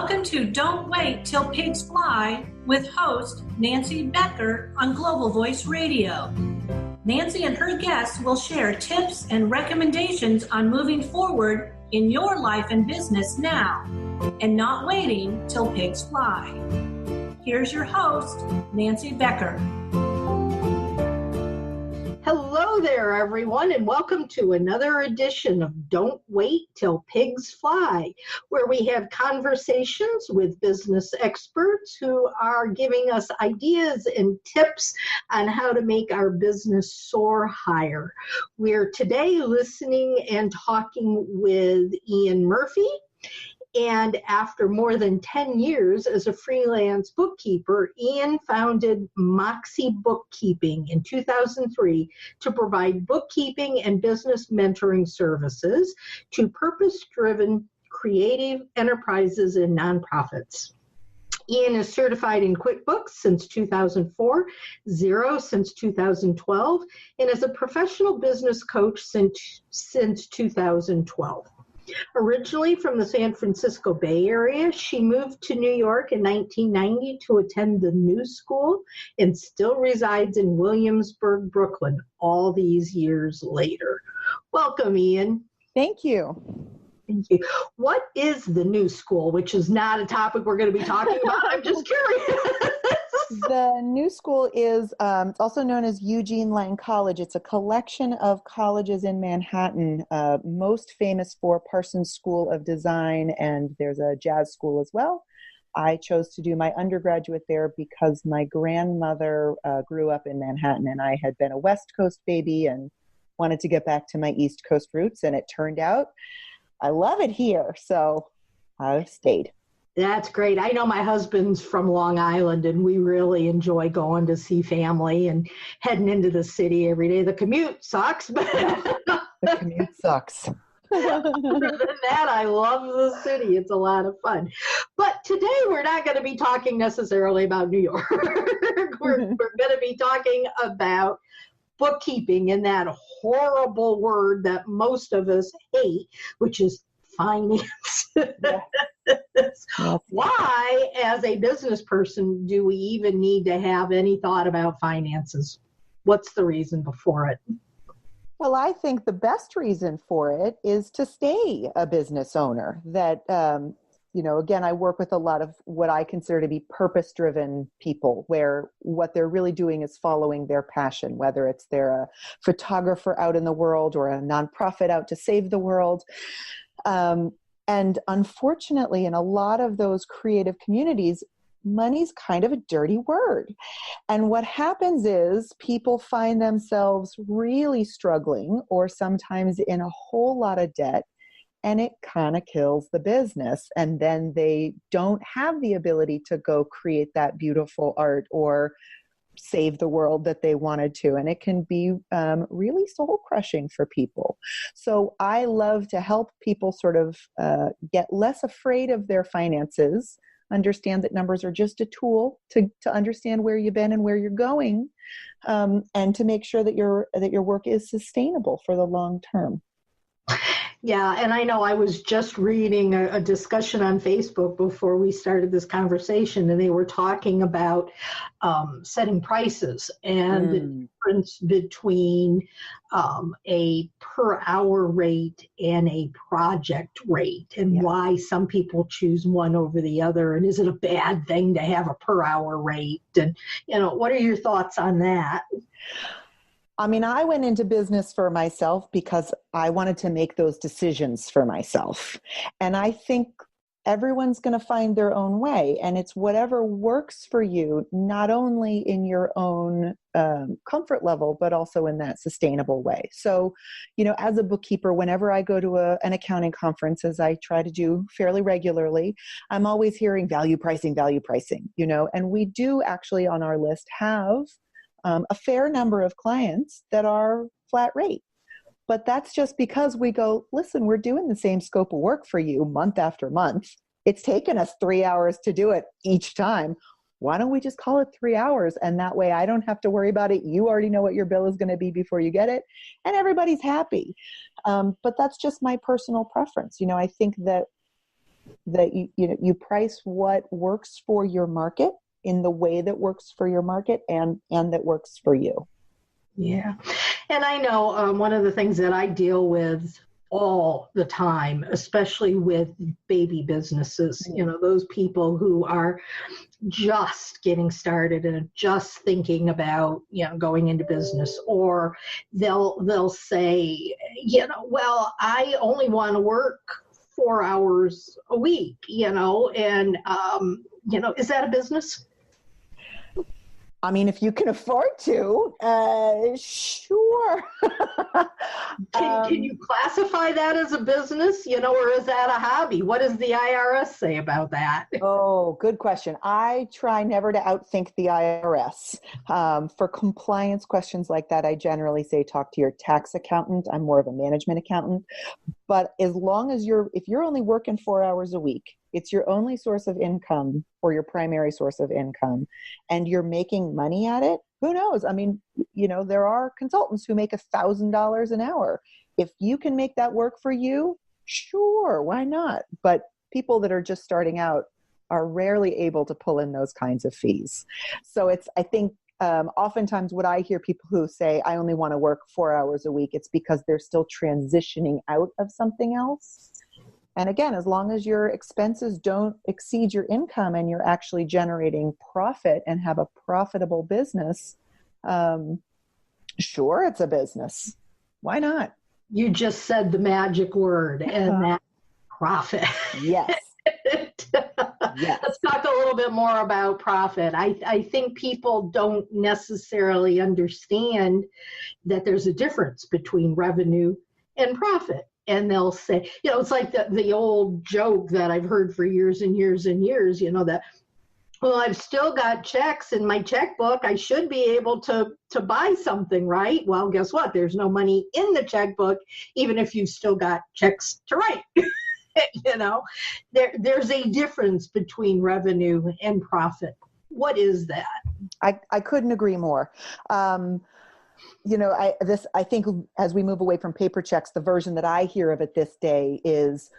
Welcome to Don't Wait Till Pigs Fly with host Nancy Becker on Global Voice Radio. Nancy and her guests will share tips and recommendations on moving forward in your life and business now and not waiting till pigs fly. Here's your host, Nancy Becker. Hello there, everyone, and welcome to another edition of Don't Wait Till Pigs Fly, where we have conversations with business experts who are giving us ideas and tips on how to make our business soar higher. We're today listening and talking with Ean Murphy. And after more than 10 years as a freelance bookkeeper, Ean founded Moxie Bookkeeping in 2003 to provide bookkeeping and business mentoring services to purpose-driven creative enterprises and nonprofits. Ean is certified in QuickBooks since 2004, Xero since 2012, and is a professional business coach since 2012. Originally from the San Francisco Bay Area, she moved to New York in 1990 to attend the New School and still resides in Williamsburg, Brooklyn, all these years later. Welcome, Ean. Thank you. Thank you. What is the New School, which is not a topic we're going to be talking about? I'm just curious. The New School is it's also known as Eugene Lang College. It's a collection of colleges in Manhattan, most famous for Parsons School of Design, and there's a jazz school as well. I chose to do my undergraduate there because my grandmother grew up in Manhattan, and I had been a West Coast baby and wanted to get back to my East Coast roots, and it turned out I love it here, so I stayed. That's great. I know my husband's from Long Island, and we really enjoy going to see family and heading into the city every day. The commute sucks, but the commute sucks. Other than that, I love the city. It's a lot of fun. But today we're not going to be talking necessarily about New York. We're going to be talking about bookkeeping and that horrible word that most of us hate, which is finance. Why, as a business person, do we even need to have any thought about finances? What's the reason for it? Well, I think the best reason for it is to stay a business owner. That, again, I work with a lot of what I consider to be purpose-driven people, where what they're really doing is following their passion, whether it's they're a photographer out in the world or a nonprofit out to save the world. And unfortunately, in a lot of those creative communities, money's kind of a dirty word. And what happens is people find themselves really struggling or sometimes in a whole lot of debt, and it kind of kills the business. And then they don't have the ability to go create that beautiful art or save the world that they wanted to. And it can be really soul crushing for people. So I love to help people sort of get less afraid of their finances, understand that numbers are just a tool to understand where you've been and where you're going, and to make sure that your work is sustainable for the long term. Yeah, and I know I was just reading a discussion on Facebook before we started this conversation, and they were talking about setting prices and the difference between a per hour rate and a project rate, and why some people choose one over the other, and is it a bad thing to have a per hour rate? And, what are your thoughts on that? I mean, I went into business for myself because I wanted to make those decisions for myself. And I think everyone's going to find their own way. And it's whatever works for you, not only in your own comfort level, but also in that sustainable way. So, as a bookkeeper, whenever I go to an accounting conference, as I try to do fairly regularly, I'm always hearing value pricing, and we do actually on our list have a fair number of clients that are flat rate. But that's just because we go, listen, we're doing the same scope of work for you month after month. It's taken us 3 hours to do it each time. Why don't we just call it 3 hours? And that way I don't have to worry about it. You already know what your bill is going to be before you get it. And everybody's happy. But that's just my personal preference. I think that that you price what works for your market in the way that works for your market and that works for you. Yeah. And I know one of the things that I deal with all the time, especially with baby businesses, those people who are just getting started and just thinking about, going into business, or they'll say, well, I only want to work 4 hours a week, and, is that a business? I mean, if you can afford to, sure. Can you classify that as a business, or is that a hobby? What does the IRS say about that? Oh, good question. I try never to outthink the IRS. For compliance questions like that, I generally say talk to your tax accountant. I'm more of a management accountant. But as long as if you're only working 4 hours a week, it's your only source of income or your primary source of income, and you're making money at it, who knows? I mean, there are consultants who make $1,000 an hour. If you can make that work for you, sure, why not? But people that are just starting out are rarely able to pull in those kinds of fees. So I think oftentimes what I hear people who say, I only want to work 4 hours a week, it's because they're still transitioning out of something else. And again, as long as your expenses don't exceed your income and you're actually generating profit and have a profitable business, sure, it's a business. Why not? You just said the magic word, and that's profit. Yes. Yes. Let's talk a little bit more about profit. I think people don't necessarily understand that there's a difference between revenue and profit. And they'll say, it's like the old joke that I've heard for years and years and years, that, well, I've still got checks in my checkbook. I should be able to buy something, right? Well, guess what? There's no money in the checkbook, even if you've still got checks to write. There's a difference between revenue and profit. What is that? I couldn't agree more. I think as we move away from paper checks, the version that I hear of it this day is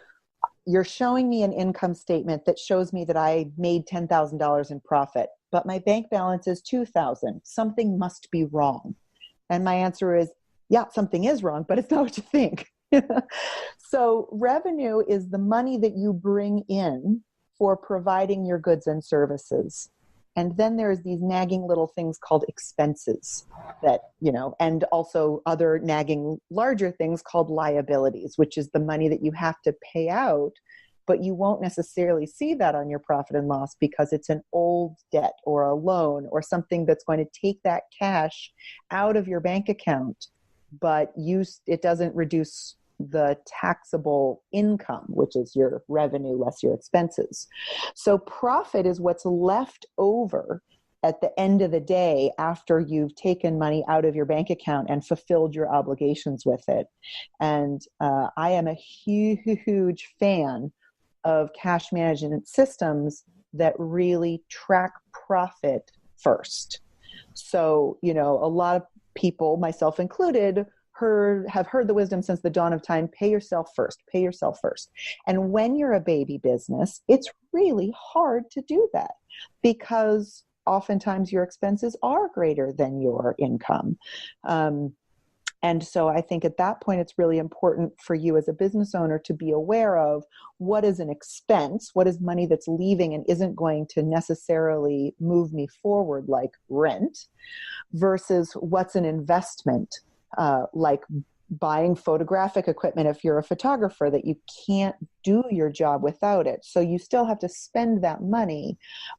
you're showing me an income statement that shows me that I made $10,000 in profit, but my bank balance is $2,000. Something must be wrong. And my answer is, yeah, something is wrong, but it's not what you think. So revenue is the money that you bring in for providing your goods and services. And then there's these nagging little things called expenses that, and also other nagging larger things called liabilities, which is the money that you have to pay out, but you won't necessarily see that on your profit and loss because it's an old debt or a loan or something that's going to take that cash out of your bank account, but it doesn't reduce the taxable income, which is your revenue less your expenses. So profit is what's left over at the end of the day after you've taken money out of your bank account and fulfilled your obligations with it. And I am a huge fan of cash management systems that really track profit first. So, a lot of people, myself included, have heard the wisdom since the dawn of time, pay yourself first. And when you're a baby business, it's really hard to do that because oftentimes your expenses are greater than your income. And so I think at that point, it's really important for you as a business owner to be aware of what is an expense, what is money that's leaving and isn't going to necessarily move me forward like rent, versus what's an investment. Like buying photographic equipment if you're a photographer that you can't do your job without it. So you still have to spend that money,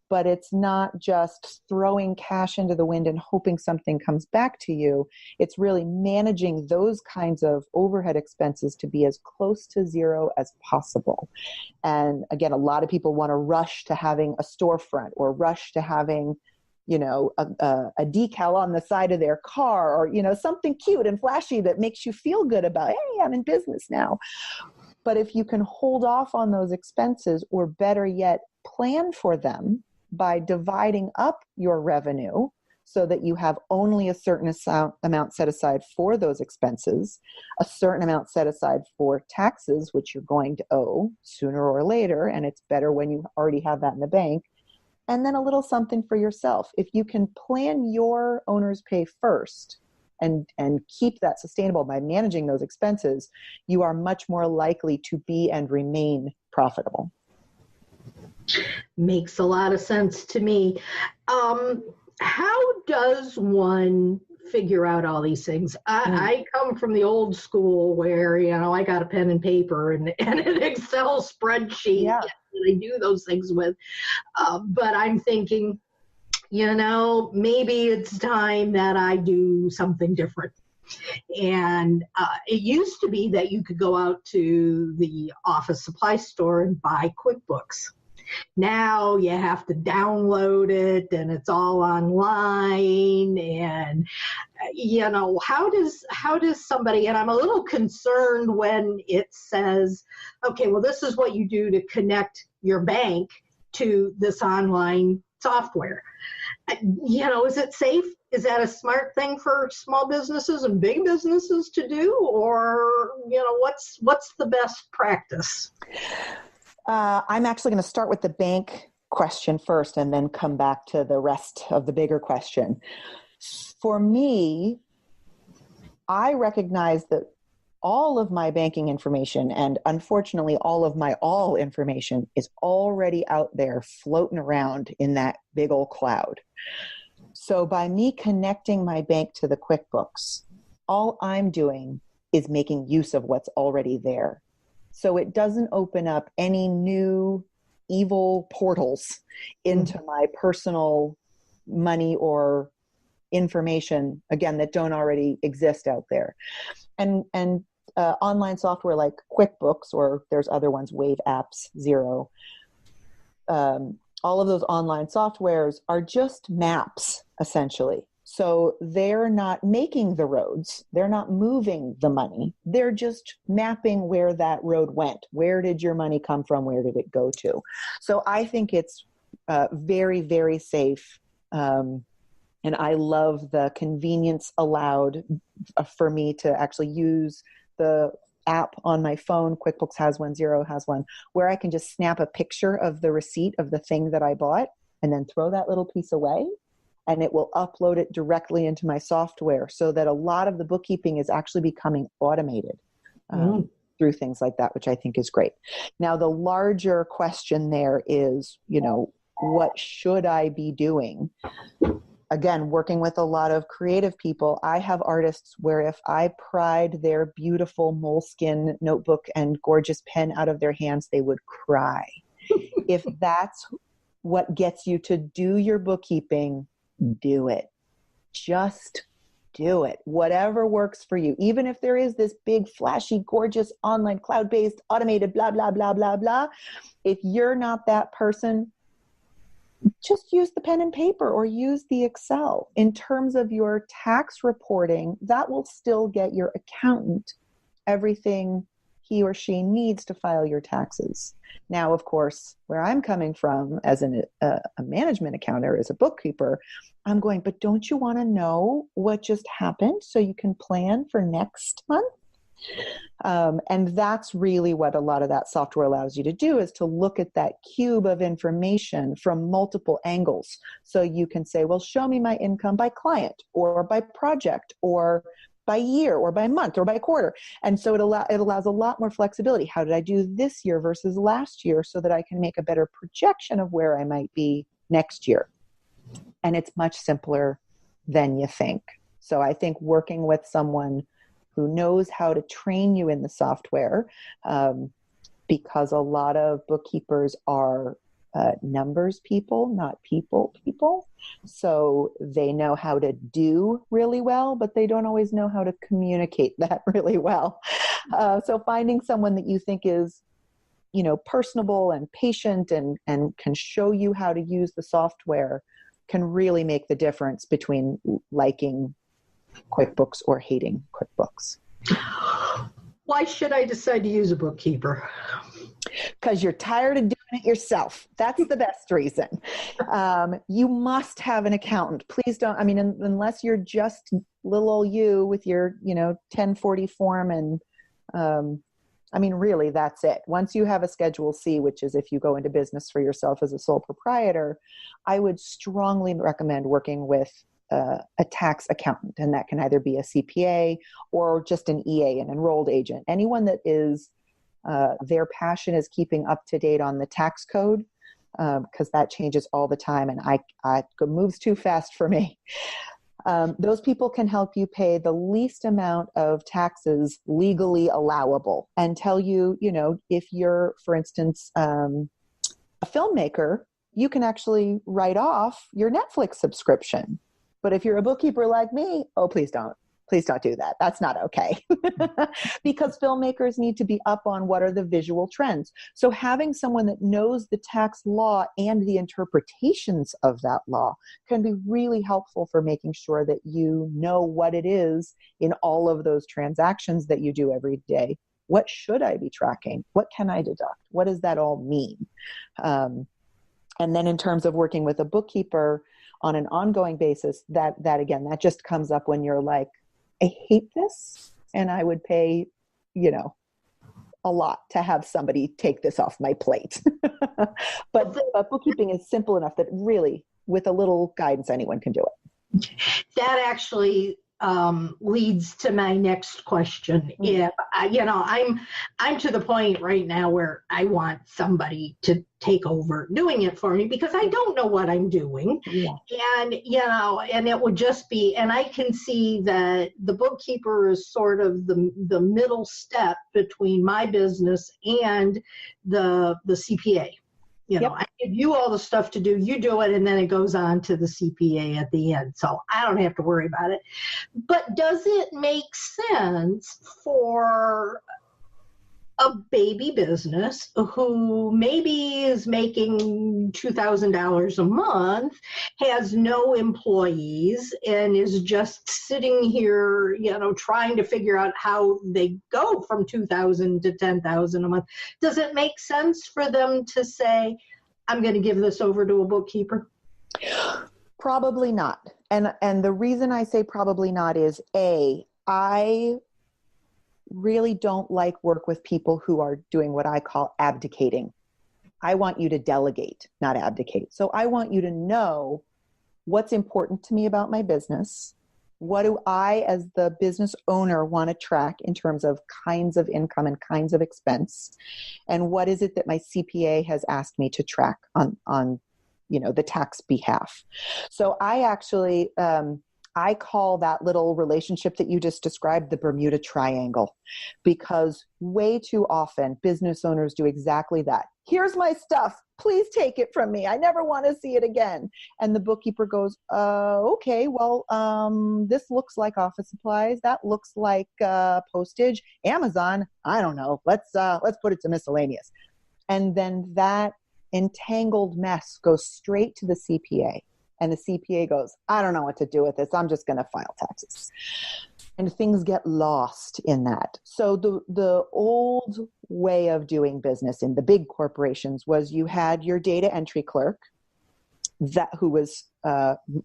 but it's not just throwing cash into the wind and hoping something comes back to you. It's really managing those kinds of overhead expenses to be as close to zero as possible. And again, a lot of people want to rush to having a storefront or rush to having a decal on the side of their car or, something cute and flashy that makes you feel good about, hey, I'm in business now. But if you can hold off on those expenses, or better yet, plan for them by dividing up your revenue so that you have only a certain amount set aside for those expenses, a certain amount set aside for taxes, which you're going to owe sooner or later, and it's better when you already have that in the bank, and then a little something for yourself. If you can plan your owner's pay first and keep that sustainable by managing those expenses, you are much more likely to be and remain profitable. Makes a lot of sense to me. How does one figure out all these things? I come from the old school where, I got a pen and paper and an Excel spreadsheet that I do those things with. But I'm thinking, maybe it's time that I do something different. And it used to be that you could go out to the office supply store and buy QuickBooks. Now you have to download it and it's all online. And, how does somebody, and I'm a little concerned when it says, okay, well, this is what you do to connect your bank to this online software. Is it safe? Is that a smart thing for small businesses and big businesses to do? Or, what's the best practice? I'm actually going to start with the bank question first and then come back to the rest of the bigger question. For me, I recognize that all of my banking information, and unfortunately all of my information, is already out there floating around in that big old cloud. So by me connecting my bank to the QuickBooks, all I'm doing is making use of what's already there. So it doesn't open up any new evil portals into my personal money or information, again, that don't already exist out there. And online software like QuickBooks, or there's other ones, Wave Apps, Xero, all of those online softwares are just maps, essentially. So they're not making the roads. They're not moving the money. They're just mapping where that road went. Where did your money come from? Where did it go to? So I think it's very, very safe. And I love the convenience allowed for me to actually use the app on my phone. QuickBooks has one, Xero has one, where I can just snap a picture of the receipt of the thing that I bought and then throw that little piece away. And it will upload it directly into my software, so that a lot of the bookkeeping is actually becoming automated through things like that, which I think is great. Now, the larger question there is, what should I be doing? Again, working with a lot of creative people, I have artists where if I pried their beautiful moleskin notebook and gorgeous pen out of their hands, they would cry. If that's what gets you to do your bookkeeping, do it. Just do it. Whatever works for you. Even if there is this big, flashy, gorgeous, online, cloud-based, automated, blah, blah, blah, blah, blah. If you're not that person, just use the pen and paper or use the Excel. In terms of your tax reporting, that will still get your accountant everything he or she needs to file your taxes. Now, of course, where I'm coming from as a management accountant, as a bookkeeper, I'm going, but don't you want to know what just happened so you can plan for next month? And that's really what a lot of that software allows you to do, is to look at that cube of information from multiple angles. So you can say, well, show me my income by client or by project or by year or by month or by quarter. And so it allows a lot more flexibility. How did I do this year versus last year, so that I can make a better projection of where I might be next year? And it's much simpler than you think. So I think working with someone who knows how to train you in the software, because a lot of bookkeepers are numbers people, not people. So they know how to do really well, but they don't always know how to communicate that really well. So finding someone that you think is, personable and patient and can show you how to use the software can really make the difference between liking QuickBooks or hating QuickBooks. Why should I decide to use a bookkeeper? Because you're tired of doing it yourself. That's the best reason. You must have an accountant. Please don't, unless you're just little old you with your, 1040 form and, really, that's it. Once you have a Schedule C, which is if you go into business for yourself as a sole proprietor, I would strongly recommend working with a tax accountant. And that can either be a CPA or just an EA, an enrolled agent. Anyone that is, their passion is keeping up to date on the tax code, because that changes all the time. And it moves too fast for me. Those people can help you pay the least amount of taxes legally allowable and tell you, if you're, for instance, a filmmaker, you can actually write off your Netflix subscription. But if you're a bookkeeper like me, oh, please don't. Please don't do that. That's not okay. Because filmmakers need to be up on what are the visual trends. So having someone that knows the tax law and the interpretations of that law can be really helpful for making sure that you know what it is in all of those transactions that you do every day. What should I be tracking? What can I deduct? What does that all mean? And then in terms of working with a bookkeeper on an ongoing basis, that just comes up when you're like, I hate this, and I would pay, a lot to have somebody take this off my plate. But bookkeeping is simple enough that really, with a little guidance, anyone can do it. That actually leads to my next question. If I'm to the point right now where I want somebody to take over doing it for me because I don't know what I'm doing. Yeah. And it would just be, and I can see that the bookkeeper is sort of the middle step between my business and the CPA. I give you all the stuff to do, you do it, and then it goes on to the CPA at the end. So I don't have to worry about it. But does it make sense for a baby business who maybe is making $2,000 a month, has no employees, and is just sitting here, trying to figure out how they go from $2,000 to $10,000 a month? Does it make sense for them to say, I'm going to give this over to a bookkeeper? Probably not. And the reason I say probably not is I really don't like work with people who are doing what I call abdicating. I want you to delegate, not abdicate. So I want you to know what's important to me about my business. What do I, as the business owner, want to track in terms of kinds of income and kinds of expense? And what is it that my CPA has asked me to track on the tax behalf? So I actually, I call that little relationship that you just described the Bermuda Triangle, because way too often business owners do exactly that. Here's my stuff. Please take it from me. I never want to see it again. And the bookkeeper goes, okay, well, this looks like office supplies. That looks like postage. Amazon, I don't know. Let's put it to miscellaneous. And then that entangled mess goes straight to the CPA. And the CPA goes, I don't know what to do with this. I'm just going to file taxes. And things get lost in that. So the old way of doing business in the big corporations was you had your data entry clerk who was,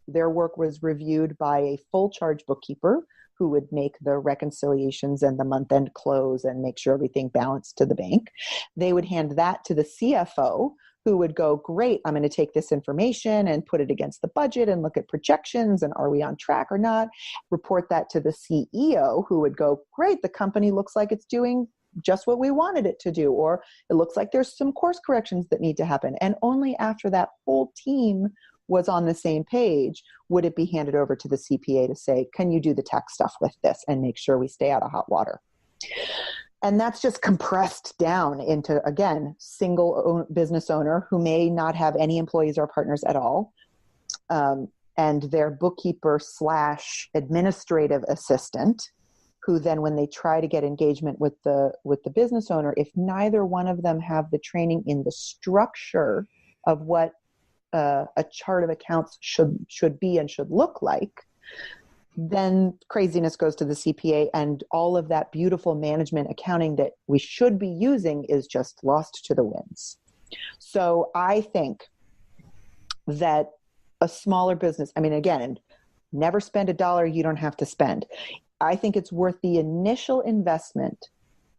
their work was reviewed by a full charge bookkeeper who would make the reconciliations and the month-end close and make sure everything balanced to the bank. They would hand that to the CFO, who would go, great, I'm going to take this information and put it against the budget and look at projections and are we on track or not? Report that to the CEO, who would go, great, the company looks like it's doing just what we wanted it to do, or it looks like there's some course corrections that need to happen. And only after that whole team was on the same page would it be handed over to the CPA to say, can you do the tax stuff with this and make sure we stay out of hot water? And that's just compressed down into, again, single business owner who may not have any employees or partners at all, and their bookkeeper / administrative assistant, who then when they try to get engagement with the business owner, if neither one of them have the training in the structure of what a chart of accounts should be and should look like, then craziness goes to the CPA, and all of that beautiful management accounting that we should be using is just lost to the winds. So I think that a smaller business, I mean, again, never spend $1 you don't have to spend. I think it's worth the initial investment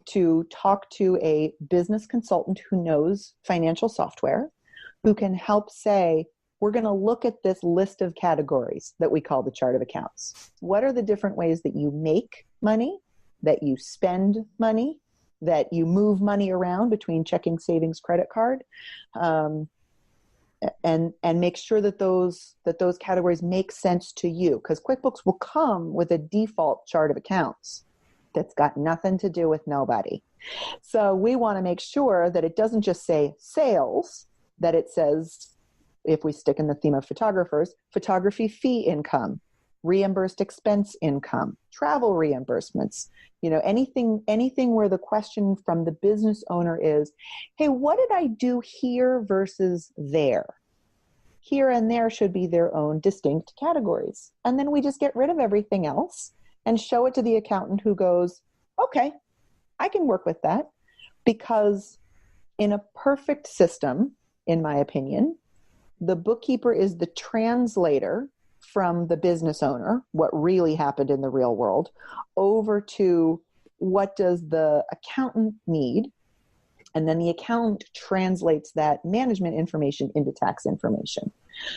to talk to a business consultant who knows financial software, who can help say, we're going to look at this list of categories that we call the chart of accounts. What are the different ways that you make money, that you spend money, that you move money around between checking, savings, credit card, and make sure that those categories make sense to you, because QuickBooks will come with a default chart of accounts that's got nothing to do with nobody. So we want to make sure that it doesn't just say sales, that it says, if we stick in the theme of photographers, photography fee income, reimbursed expense income, travel reimbursements, anything where the question from the business owner is, hey, what did I do here versus there? Here and there should be their own distinct categories. And then we just get rid of everything else and show it to the accountant who goes, okay, I can work with that. Because in a perfect system, in my opinion, the bookkeeper is the translator from the business owner, what really happened in the real world, over to what does the accountant need? And then the accountant translates that management information into tax information.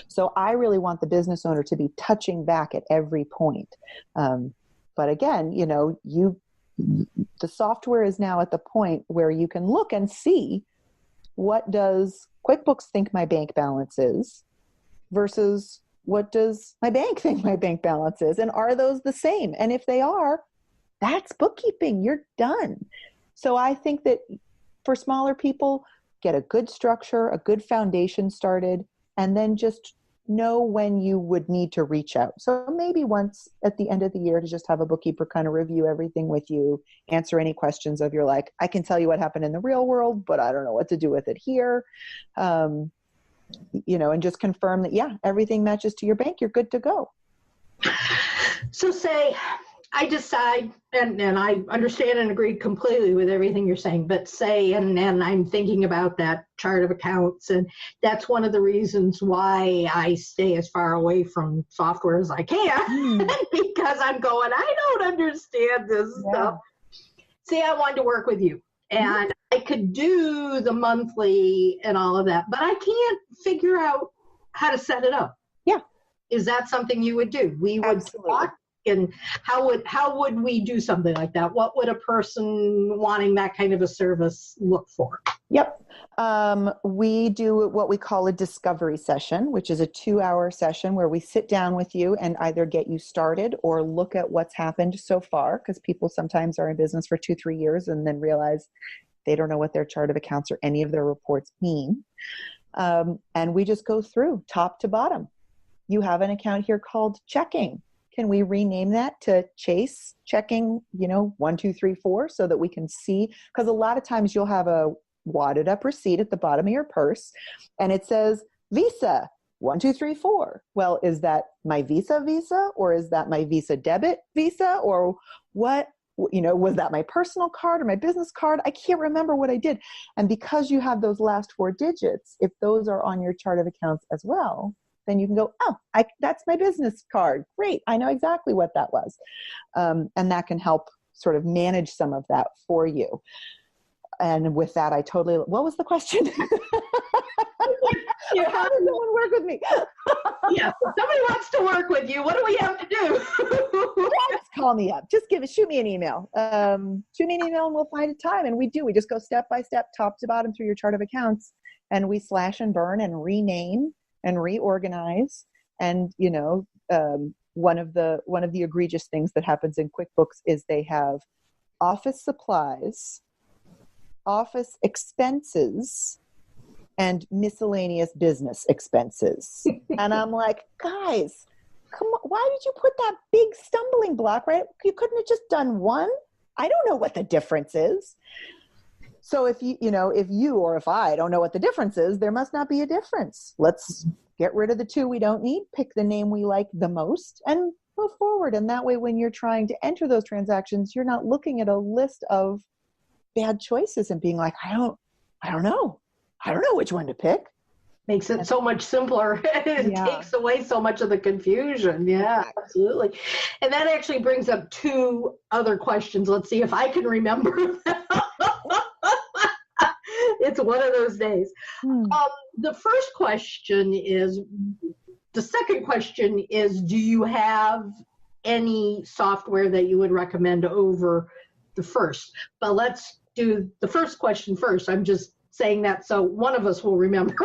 So I really want the business owner to be touching back at every point. But again, the software is now at the point where you can look and see, what does QuickBooks think my bank balance is versus what does my bank think my bank balance is? And are those the same? And if they are, that's bookkeeping. You're done. So I think that for smaller people, get a good structure, a good foundation started, and then just know when you would need to reach out. So maybe once at the end of the year to just have a bookkeeper kind of review everything with you, answer any questions of you're like, I can tell you what happened in the real world, but I don't know what to do with it here. And just confirm that, yeah, everything matches to your bank, you're good to go. So say I decide, and I understand and agree completely with everything you're saying, but say, and I'm thinking about that chart of accounts, and that's one of the reasons why I stay as far away from software as I can, because I'm going, I don't understand this stuff. Say I wanted to work with you, and I could do the monthly and all of that, but I can't figure out how to set it up. Yeah. Is that something you would do? We would talk. And how would we do something like that? What would a person wanting that kind of a service look for? Yep. We do what we call a discovery session, which is a 2-hour session where we sit down with you and either get you started or look at what's happened so far, because people sometimes are in business for 2-3 years and then realize they don't know what their chart of accounts or any of their reports mean. And we just go through top to bottom. You have an account here called checking. Can we rename that to Chase checking, 1, 2, 3, 4, so that we can see? Because a lot of times you'll have a wadded up receipt at the bottom of your purse and it says Visa 1, 2, 3, 4. Well, is that my Visa or is that my Visa debit Visa, or what? Was that my personal card or my business card? I can't remember what I did. And because you have those last 4 digits, if those are on your chart of accounts as well, then you can go, that's my business card. Great. I know exactly what that was. And that can help sort of manage some of that for you. And with that, what was the question? How does someone work with me? Yeah, if somebody wants to work with you, what do we have to do? Just call me up. Shoot me an email. Shoot me an email and we'll find a time. And we just go step by step, top to bottom through your chart of accounts. And we slash and burn and rename and reorganize. And, one of the egregious things that happens in QuickBooks is they have office supplies, office expenses, and miscellaneous business expenses. And I'm like, guys, come on, why did you put that big stumbling block, right? You couldn't have just done one? I don't know what the difference is. So if you or if I don't know what the difference is, there must not be a difference. Let's get rid of the 2 we don't need, pick the name we like the most, and move forward. And that way, when you're trying to enter those transactions, you're not looking at a list of bad choices and being like, I don't know. I don't know which one to pick. Makes it so much simpler. It takes away so much of the confusion. Yeah, absolutely. And that actually brings up two other questions. Let's see if I can remember them. It's one of those days. The second question is, do you have any software that you would recommend over the first? But let's do the first question first. I'm just saying that so one of us will remember.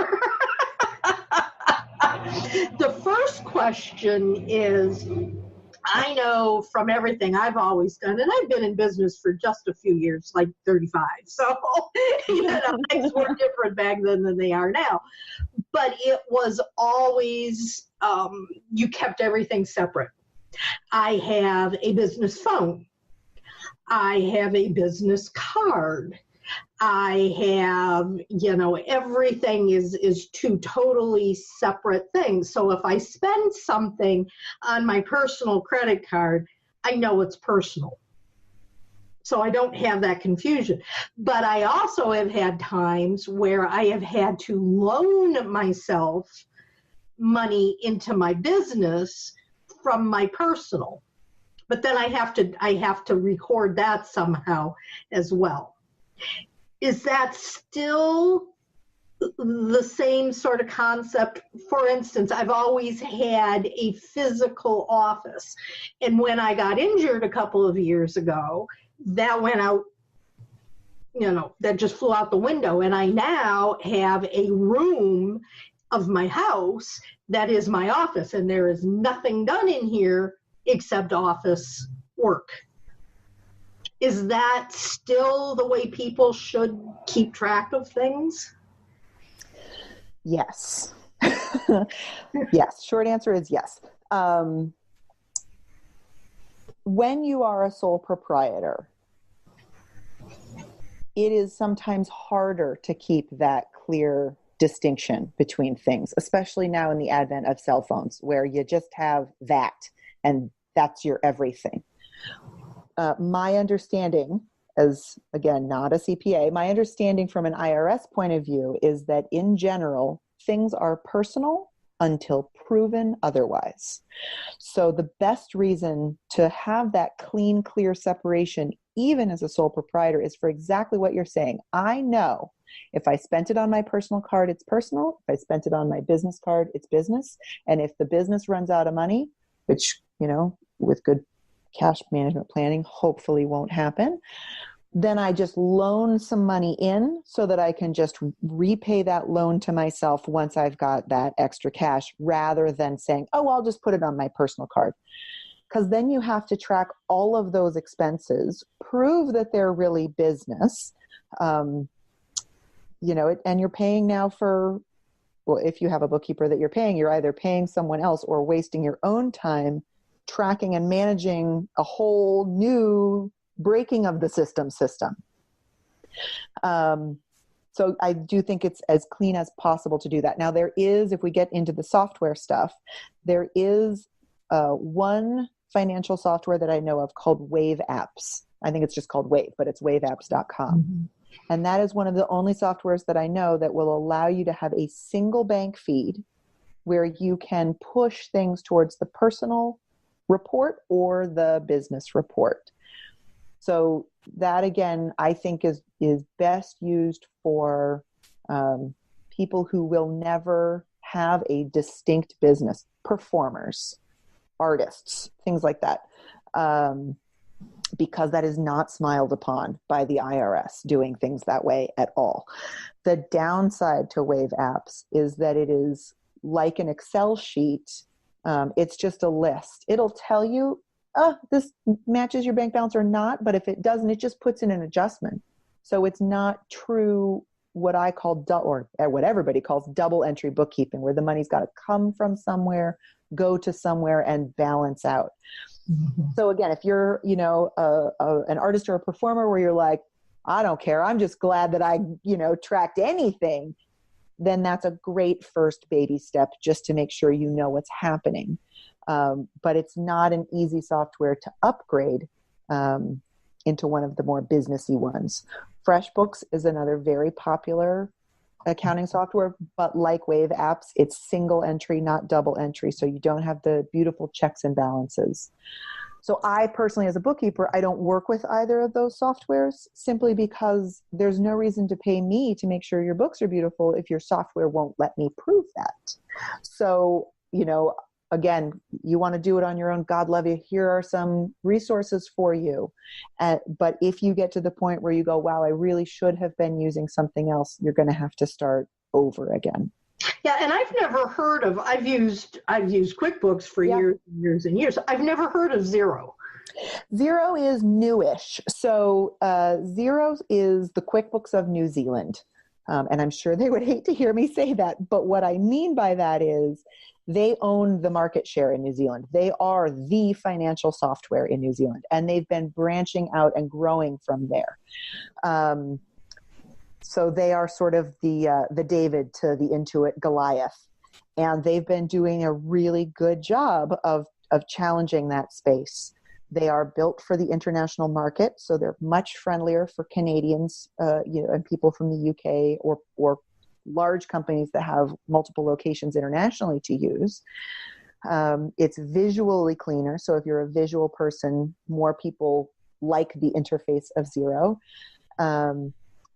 The first question is, I know from everything I've always done, and I've been in business for just a few years, like 35. So things were different back then than they are now. But it was always, you kept everything separate. I have a business phone. I have a business card. I have, everything is two totally separate things. So if I spend something on my personal credit card, I know it's personal. So I don't have that confusion. But I also have had times where I have had to loan myself money into my business from my personal. But then I have to record that somehow as well. Is that still the same sort of concept? For instance, I've always had a physical office. And when I got injured a couple of years ago, that went out, that just flew out the window. And I now have a room of my house that is my office. And there is nothing done in here except office work. Is that still the way people should keep track of things? Yes. Yes. Short answer is yes. When you are a sole proprietor, it is sometimes harder to keep that clear distinction between things, especially now in the advent of cell phones, where you just have that and that's your everything. My understanding, as again, not a CPA, my understanding from an IRS point of view is that in general, things are personal until proven otherwise. So the best reason to have that clean, clear separation, even as a sole proprietor, is for exactly what you're saying. I know if I spent it on my personal card, it's personal. If I spent it on my business card, it's business. And if the business runs out of money, which, with good cash management planning, hopefully won't happen, then I just loan some money in so that I can just repay that loan to myself once I've got that extra cash, rather than saying, oh, I'll just put it on my personal card. Because then you have to track all of those expenses, prove that they're really business, and you're paying now for, well, if you have a bookkeeper that you're paying, you're either paying someone else or wasting your own time tracking and managing a whole new breaking of the system. So I do think it's as clean as possible to do that. Now there is, if we get into the software stuff, there is one financial software that I know of called Wave Apps. I think it's just called Wave, but it's waveapps.com. Mm-hmm. And that is one of the only softwares that I know that will allow you to have a single bank feed where you can push things towards the personal report or the business report. So that, again, I think is best used for people who will never have a distinct business, performers, artists, things like that, because that is not smiled upon by the IRS doing things that way at all. The downside to Wave Apps is that it is like an Excel sheet. It's just a list. It'll tell you, this matches your bank balance or not, but if it doesn't, it just puts in an adjustment. So it's not true what I call, or what everybody calls double entry bookkeeping, where the money's got to come from somewhere, go to somewhere, and balance out. Mm-hmm. So again, if you're, an artist or a performer where you're like, I don't care, I'm just glad that I, tracked anything, then that's a great first baby step just to make sure you know what's happening. But it's not an easy software to upgrade into one of the more businessy ones. FreshBooks is another very popular accounting software, but like Wave apps, it's single entry, not double entry. So you don't have the beautiful checks and balances. So I personally, as a bookkeeper, I don't work with either of those softwares simply because there's no reason to pay me to make sure your books are beautiful if your software won't let me prove that. So, again, you want to do it on your own, God love you. Here are some resources for you. But if you get to the point where you go, wow, I really should have been using something else, you're going to have to start over again. Yeah, and I've never heard of, I've used QuickBooks for years and years and years. I've never heard of Xero. Xero is newish. So Xero is the QuickBooks of New Zealand. And I'm sure they would hate to hear me say that. But what I mean by that is they own the market share in New Zealand. They are the financial software in New Zealand. And they've been branching out and growing from there. So they are sort of the David to the Intuit Goliath. And they've been doing a really good job of challenging that space. They are built for the international market, so they're much friendlier for Canadians, and people from the UK or large companies that have multiple locations internationally to use. It's visually cleaner, so if you're a visual person, more people like the interface of Xero.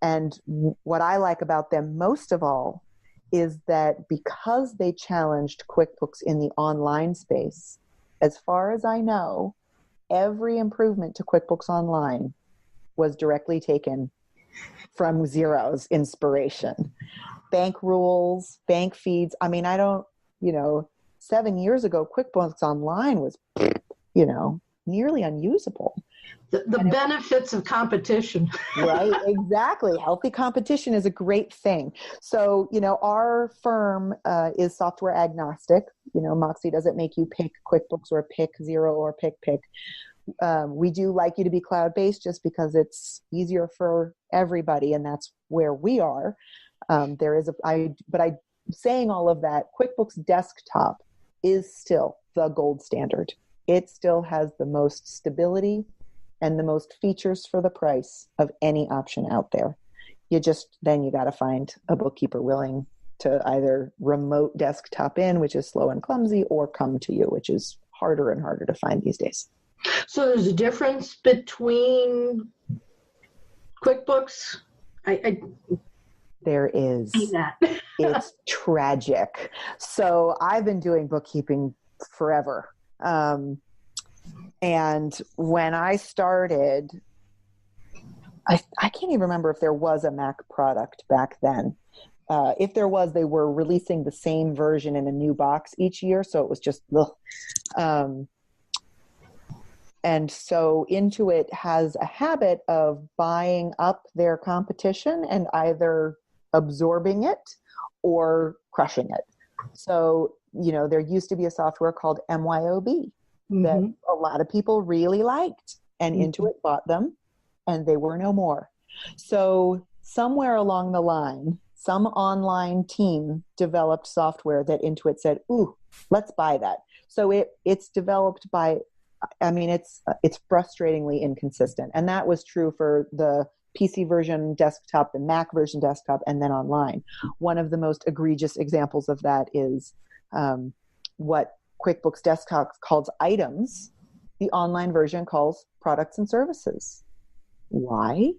And what I like about them most of all is that because they challenged QuickBooks in the online space, as far as I know, every improvement to QuickBooks Online was directly taken from Xero's inspiration. Bank rules, bank feeds. I mean, 7 years ago, QuickBooks Online was, nearly unusable. The benefits of competition. Right, exactly. Healthy competition is a great thing. So, our firm is software agnostic. Moxie doesn't make you pick QuickBooks or pick Xero or pick. We do like you to be cloud-based just because it's easier for everybody, and that's where we are. Saying all of that, QuickBooks Desktop is still the gold standard. It still has the most stability and the most features for the price of any option out there. You got to find a bookkeeper willing to either remote desktop in, which is slow and clumsy, or come to you, which is harder and harder to find these days. So there's a difference between QuickBooks? There is. It's tragic. So I've been doing bookkeeping forever. And when I started, I can't even remember if there was a Mac product back then. If there was, they were releasing the same version in a new box each year. So it was just, and so Intuit has a habit of buying up their competition and either absorbing it or crushing it. So, there used to be a software called MYOB that a lot of people really liked, and Intuit bought them, and they were no more. So somewhere along the line, some online team developed software that Intuit said, ooh, let's buy that. So it's developed by, it's frustratingly inconsistent. And that was true for the PC version desktop, the Mac version desktop, and then online. One of the most egregious examples of that is what QuickBooks Desktop calls items, the online version calls products and services. Why?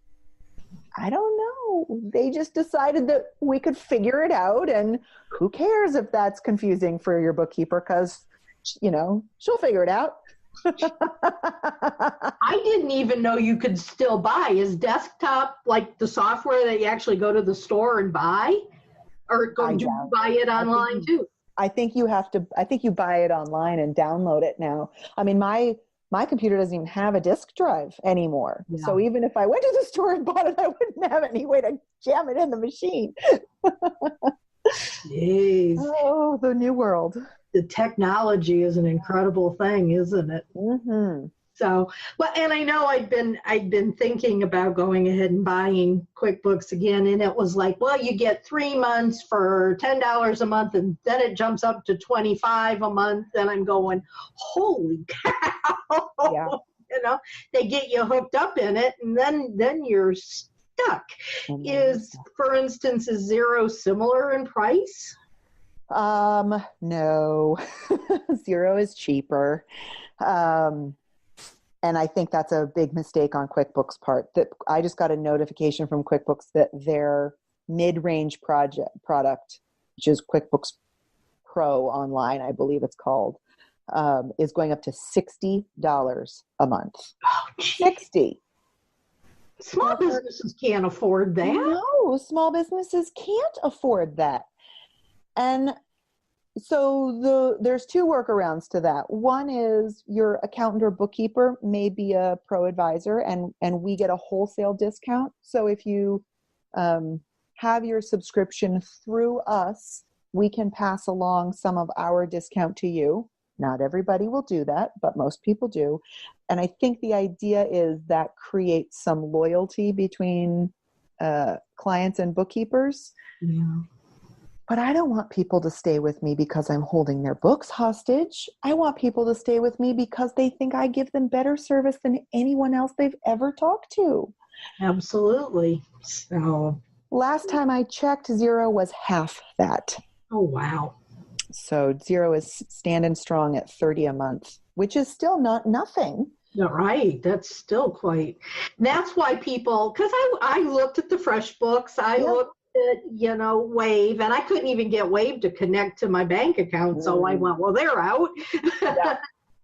I don't know. They just decided that we could figure it out, and who cares if that's confusing for your bookkeeper, because, she'll figure it out. I didn't even know you could still buy. Is desktop like the software that you actually go to the store and buy? Or do you buy it online too? I think you buy it online and download it now. I mean, my computer doesn't even have a disk drive anymore. Yeah. So even if I went to the store and bought it, I wouldn't have any way to jam it in the machine. Jeez. Oh, the new world. The technology is an incredible thing, isn't it? Mm-hmm. So, well, and I know I'd been thinking about going ahead and buying QuickBooks again, and it was like, well, you get 3 months for $10 a month, and then it jumps up to $25 a month, and I'm going, holy cow! Yeah. They get you hooked up in it, and then you're stuck stuck. For instance, is Xero similar in price? No. Xero is cheaper. And I think that's a big mistake on QuickBooks' part. That I just got a notification from QuickBooks that their mid-range product, which is QuickBooks Pro Online, I believe it's called, is going up to $60 a month. Oh, geez. $60. Small businesses can't afford that. No, small businesses can't afford that. And so there's two workarounds to that. One is your accountant or bookkeeper may be a pro advisor, and we get a wholesale discount. So if you have your subscription through us, we can pass along some of our discount to you. Not everybody will do that, but most people do. And I think the idea is that creates some loyalty between clients and bookkeepers. Yeah. But I don't want people to stay with me because I'm holding their books hostage. I want people to stay with me because they think I give them better service than anyone else they've ever talked to. Absolutely. So last time I checked, Xero was half that. Oh, wow. So Xero is standing strong at $30 a month, which is still not nothing. Right. That's still quite. That's why people, because I looked at the FreshBooks, I looked at, Wave, and I couldn't even get Wave to connect to my bank account. So I went, well, they're out. Yeah.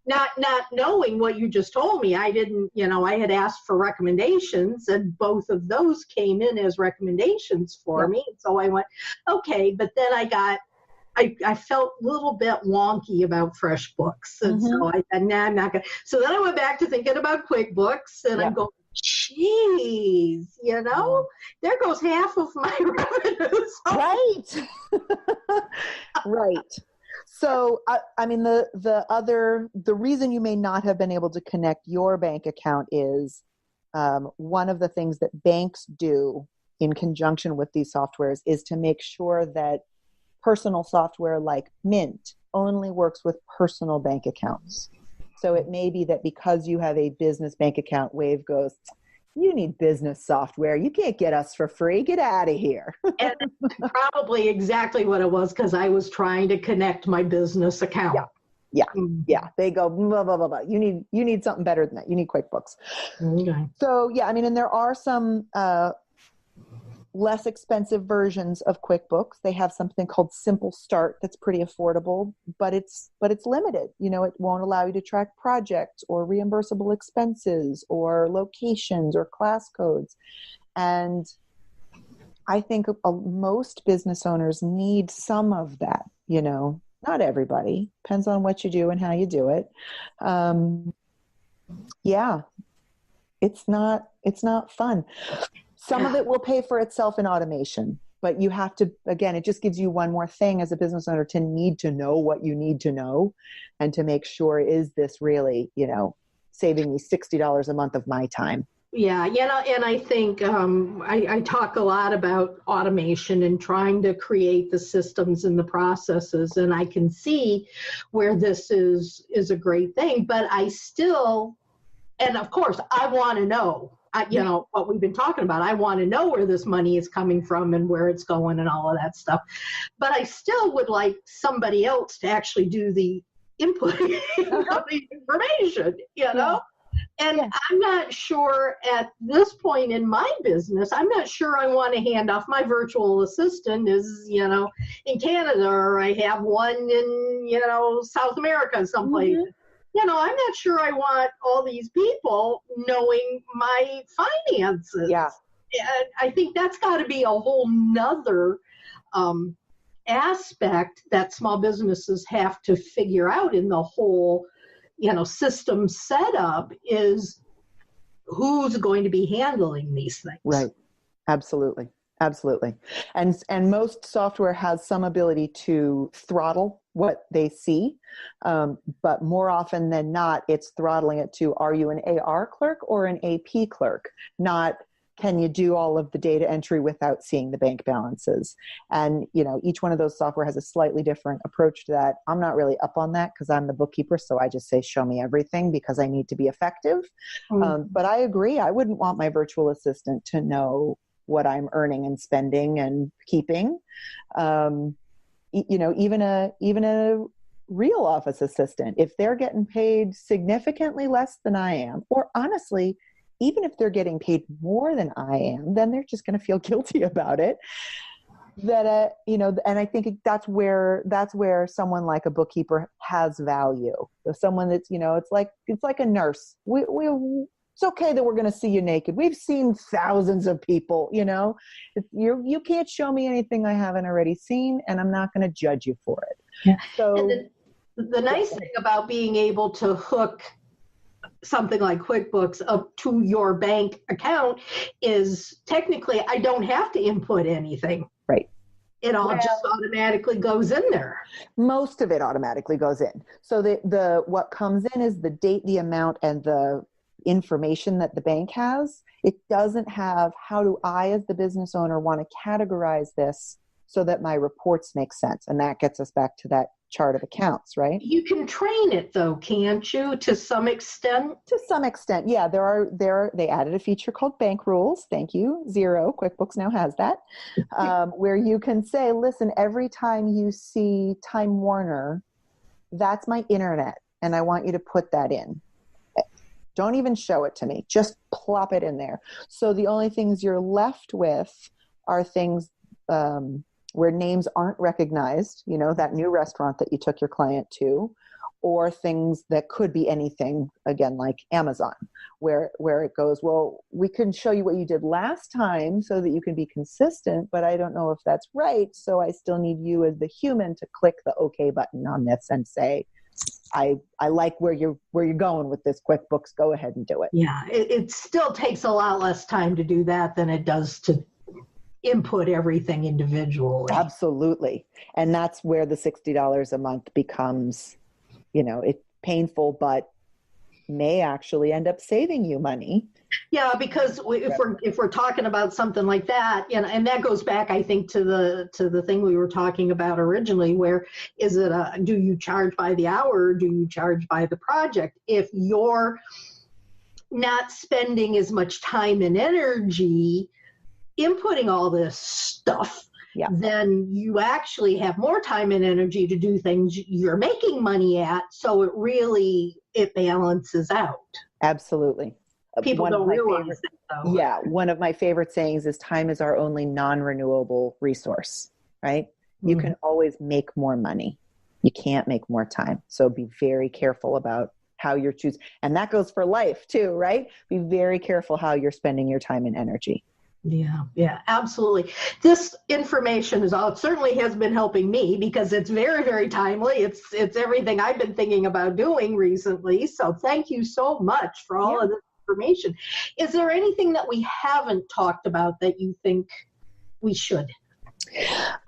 Not knowing what you just told me. I didn't, I had asked for recommendations, and both of those came in as recommendations for me. So I went, okay, but then I felt a little bit wonky about FreshBooks. And so I said, nah, I'm not going to. So then I went back to thinking about QuickBooks, and I'm going, geez, there goes half of my revenue. Right. Right. So, I mean, the reason you may not have been able to connect your bank account is one of the things that banks do in conjunction with these softwares is to make sure that personal software like Mint only works with personal bank accounts. So it may be that because you have a business bank account, Wave goes, you need business software. You can't get us for free. Get out of here. And probably exactly what it was, because I was trying to connect my business account. Yeah. They go, blah, blah, blah, blah. You need something better than that. You need QuickBooks. Okay. So, and there are some less expensive versions of QuickBooks. They have something called Simple Start that's pretty affordable, but it's limited. It won't allow you to track projects or reimbursable expenses or locations or class codes. And I think most business owners need some of that, not everybody. Depends on what you do and how you do it. It's not fun. Some of it will pay for itself in automation, but you have to, again, it just gives you one more thing as a business owner to need to know what you need to know and to make sure, is this really, saving me $60 a month of my time? Yeah, and I think I talk a lot about automation and trying to create the systems and the processes, and I can see where this is a great thing, but I still, and of course, I want to know. What we've been talking about. I want to know where this money is coming from and where it's going and all of that stuff. But I still would like somebody else to actually do the inputting of the information, And I'm not sure at this point in my business, I'm not sure I want to hand off my virtual assistant is, in Canada, or I have one in, South America someplace. I'm not sure I want all these people knowing my finances. Yeah. And I think that's got to be a whole nother aspect that small businesses have to figure out in the whole, system setup is who's going to be handling these things. Right. Absolutely. And most software has some ability to throttle what they see, but more often than not, it's throttling it to, are you an AR clerk or an AP clerk? Not, can you do all of the data entry without seeing the bank balances? And, each one of those software has a slightly different approach to that. I'm not really up on that because I'm the bookkeeper, so I just say, show me everything because I need to be effective. But I agree. I wouldn't want my virtual assistant to know what I'm earning and spending and keeping. Even a real office assistant, if they're getting paid significantly less than I am, or honestly, even if they're getting paid more than I am, then they're just going to feel guilty about it. That, and I think that's where someone like a bookkeeper has value. So someone that's, it's like a nurse. It's okay that we're going to see you naked. We've seen thousands of people, you can't show me anything I haven't already seen, and I'm not going to judge you for it. Yeah. So the nice thing about being able to hook something like QuickBooks up to your bank account is technically I don't have to input anything. Right. It all just automatically goes in there. Most of it automatically goes in. So the what comes in is the date, the amount, and the information that the bank has. It doesn't have how do I as the business owner want to categorize this so that my reports make sense. And that gets us back to that chart of accounts, right? You can train it though, can't you, to some extent? To some extent, yeah. They added a feature called bank rules. Thank you, Xero. QuickBooks now has that, where you can say, listen, every time you see Time Warner, that's my internet, and I want you to put that in. Don't even show it to me. Just plop it in there. So the only things you're left with are things where names aren't recognized, that new restaurant that you took your client to, or things that could be anything, again, like Amazon, where it goes, well, we can show you what you did last time so that you can be consistent, but I don't know if that's right. So I still need you as the human to click the OK button on this and say, I like where you're going with this QuickBooks. Go ahead and do it. Yeah, it still takes a lot less time to do that than it does to input everything individually. Absolutely. And that's where the $60 a month becomes, it's painful, but may actually end up saving you money. Yeah, because if we're talking about something like that, and that goes back, I think, to the thing we were talking about originally, where is it do you charge by the hour or do you charge by the project? If you're not spending as much time and energy inputting all this stuff, then you actually have more time and energy to do things you're making money at. So it balances out. Absolutely. People don't realize that, though. Yeah. One of my favorite sayings is time is our only non-renewable resource, right? You can always make more money. You can't make more time. So be very careful about how you're choosing. And that goes for life too, right? Be very careful how you're spending your time and energy. Yeah, absolutely. This information certainly has been helping me because it's very, very timely. It's everything I've been thinking about doing recently. So thank you so much for all of this information. Is there anything that we haven't talked about that you think we should? Yes,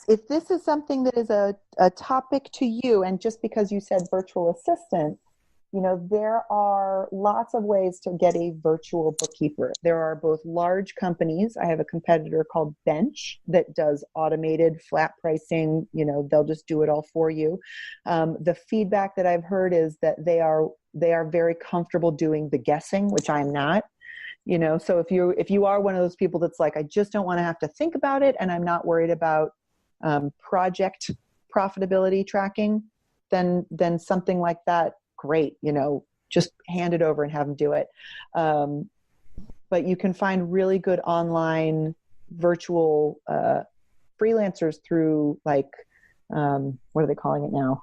if this is something that is a topic to you, and just because you said virtual assistant, there are lots of ways to get a virtual bookkeeper. There are both large companies. I have a competitor called Bench that does automated flat pricing. They'll just do it all for you. The feedback that I've heard is that they are very comfortable doing the guessing, which I'm not. So if you are one of those people that's like, I just don't want to have to think about it, and I'm not worried about project profitability tracking, then something like that, great, just hand it over and have them do it. But you can find really good online virtual freelancers through what are they calling it now?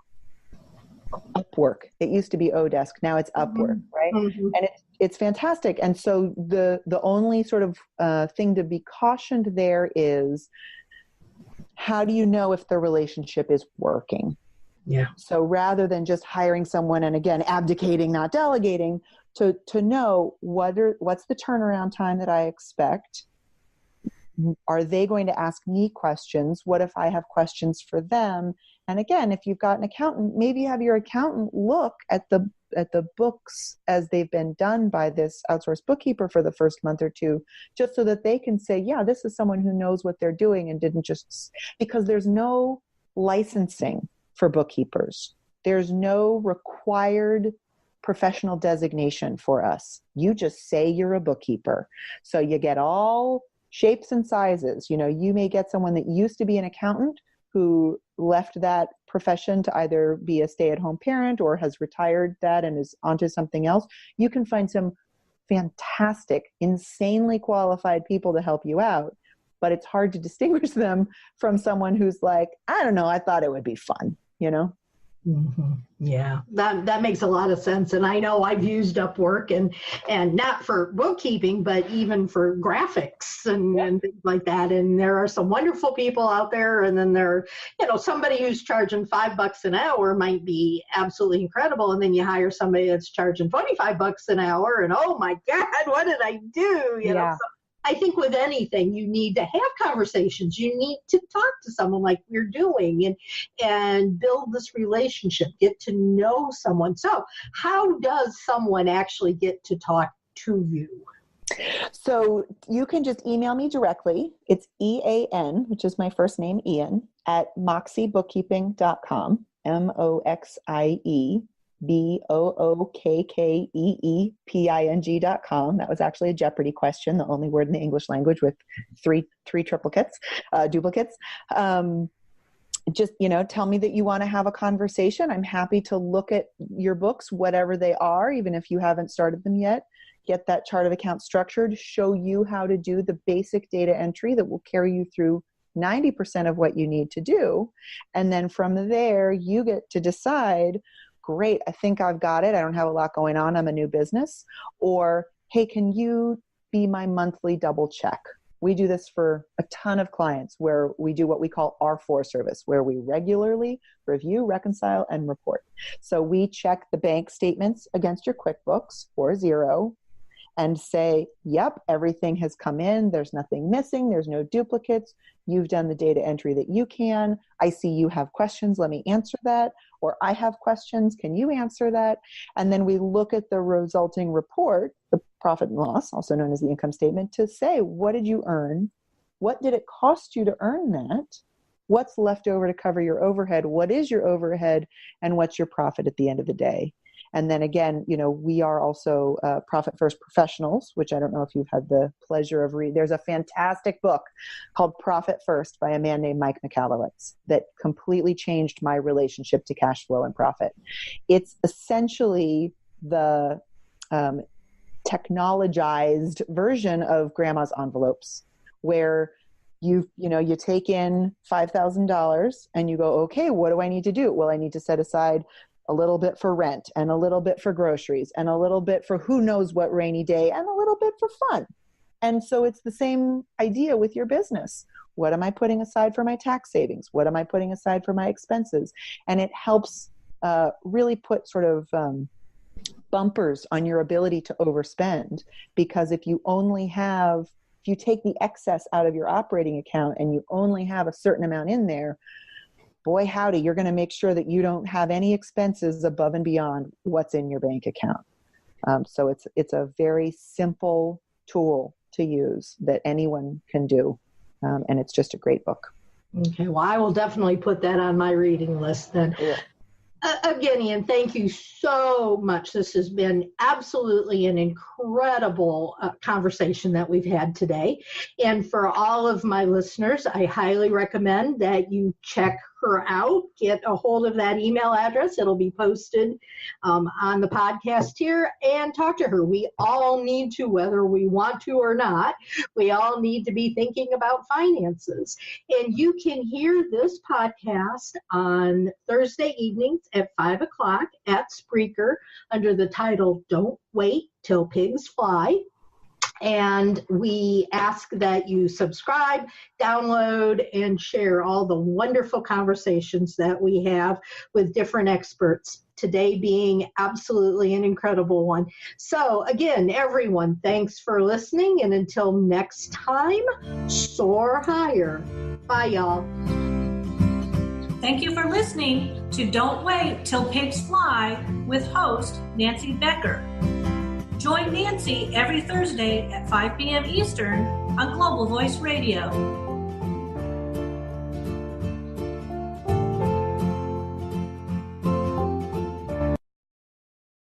Upwork. It used to be Odesk. Now it's Upwork, right? Mm-hmm. And it's fantastic. And so the only sort of thing to be cautioned there is, how do you know if the relationship is working? Yeah. So rather than just hiring someone and again abdicating, not delegating, to know what's the turnaround time that I expect. Are they going to ask me questions? What if I have questions for them? And again, if you've got an accountant, maybe have your accountant look at the books as they've been done by this outsourced bookkeeper for the first month or two, just so that they can say, yeah, this is someone who knows what they're doing and didn't just, because there's no licensing for bookkeepers. There's no required professional designation for us. You just say you're a bookkeeper. So you get all shapes and sizes. You know, you may get someone that used to be an accountant who left that profession to either be a stay-at-home parent or has retired that and is onto something else. You can find some fantastic, insanely qualified people to help you out, but it's hard to distinguish them from someone who's like, I don't know, I thought it would be fun, you know? Mm-hmm. Yeah, that makes a lot of sense. And I know I've used Upwork and not for bookkeeping, but even for graphics and things like that. And there are some wonderful people out there. And then there, you know, somebody who's charging $5 an hour might be absolutely incredible. And then you hire somebody that's charging $25 an hour and, oh my God, what did I do? You know, so I think with anything, you need to have conversations. You need to talk to someone like we're doing and build this relationship, get to know someone. So how does someone actually get to talk to you? So you can just email me directly. It's EAN, which is my first name, Ian, at moxiebookkeeping.com, moxiebookkeeping.com. That was actually a Jeopardy question, the only word in the English language with three duplicates. Just, you know, tell me that you want to have a conversation. I'm happy to look at your books, whatever they are, even if you haven't started them yet. Get that chart of account structured, show you how to do the basic data entry that will carry you through 90% of what you need to do. And then from there, you get to decide, great, I think I've got it. I don't have a lot going on. I'm a new business. Or, hey, can you be my monthly double check? We do this for a ton of clients where we do what we call R4 service, where we regularly review, reconcile, and report. So we check the bank statements against your QuickBooks or Xero and say, yep, everything has come in. There's nothing missing. There's no duplicates. You've done the data entry that you can. I see you have questions. Let me answer that. Or I have questions. Can you answer that? And then we look at the resulting report, the profit and loss, also known as the income statement, to say, what did you earn? What did it cost you to earn that? What's left over to cover your overhead? What is your overhead? And what's your profit at the end of the day? And then again, you know, we are also Profit First Professionals, which I don't know if you've had the pleasure of reading. There's a fantastic book called Profit First by a man named Mike Michalowicz that completely changed my relationship to cash flow and profit. It's essentially the technologized version of grandma's envelopes, where you take in $5,000 and you go, okay, what do I need to do? Well, I need to set aside a little bit for rent and a little bit for groceries and a little bit for who knows what rainy day and a little bit for fun. And so it's the same idea with your business. What am I putting aside for my tax savings? What am I putting aside for my expenses? And it helps really put sort of bumpers on your ability to overspend, because if you take the excess out of your operating account and you only have a certain amount in there, boy, howdy, you're going to make sure that you don't have any expenses above and beyond what's in your bank account. So it's a very simple tool to use that anyone can do. And it's just a great book. Okay, well, I will definitely put that on my reading list then. Yeah. Again, Ian, thank you so much. This has been absolutely an incredible conversation that we've had today. And for all of my listeners, I highly recommend that you check her out, get a hold of that email address. It'll be posted on the podcast here, and talk to her. We all need to, whether we want to or not, we all need to be thinking about finances. And you can hear this podcast on Thursday evenings at 5 o'clock at Spreaker under the title Don't Wait Till Pigs Fly. And we ask that you subscribe, download, and share all the wonderful conversations that we have with different experts, today being absolutely an incredible one. So again, everyone, thanks for listening. And until next time, soar higher. Bye, y'all. Thank you for listening to Don't Wait Till Pigs Fly with host Nancy Becker. Join Nancy every Thursday at 5 p.m. Eastern on Global Voice Radio.